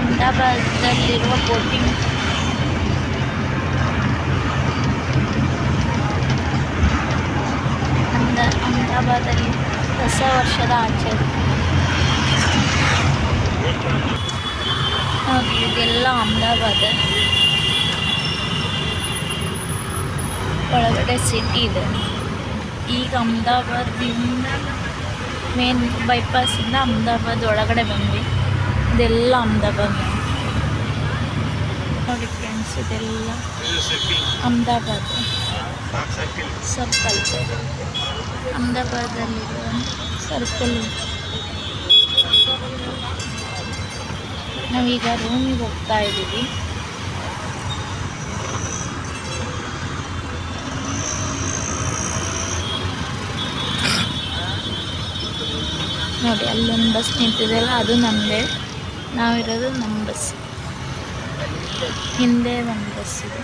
ಅಹಮದಾಬಾದಲ್ಲಿರುವ boating ಅಹಮದಾಬಾದಲ್ಲಿ ಹೊಸ ವರ್ಷದ ಆಚರಣೆ ನೋಡಿ, ಇದೆಲ್ಲ ಅಹಮದಾಬಾದ್ ಒಳಗಡೆ ಸಿಟಿ ಇದೆ. ಈಗ ಅಹಮದಾಬಾದಿಂದ ಮೇನ್ ಬೈಪಾಸಿಂದ ಅಹಮದಾಬಾದ್ ಒಳಗಡೆ ಬಂದ್ವಿ. ಇದೆಲ್ಲ ಅಹಮದಾಬಾದ್ ನೋಡಿ ಫ್ರೆಂಡ್ಸ್, ಇದೆಲ್ಲ ಅಹಮದಾಬಾದ್ ಸರ್ಕಲ್. ಅಹಮದಾಬಾದಲ್ಲಿರುವ ಸರ್ಕಲ್. ನಾವೀಗ ರೂಮಿಗೆ ಹೋಗ್ತಾ ಇದ್ದೀವಿ. ನೋಡಿ, ಅಲ್ಲೊಂದು ಬಸ್ ನಿಂತಿದೆಯಲ್ಲ, ಅದು ನಮ್ಮದೇ. ನಾವಿರೋದು ನಮ್ಮ ಬಸ್ ಹಿಂದೆ ಒಂದು ಬಸ್ ಇದೆ.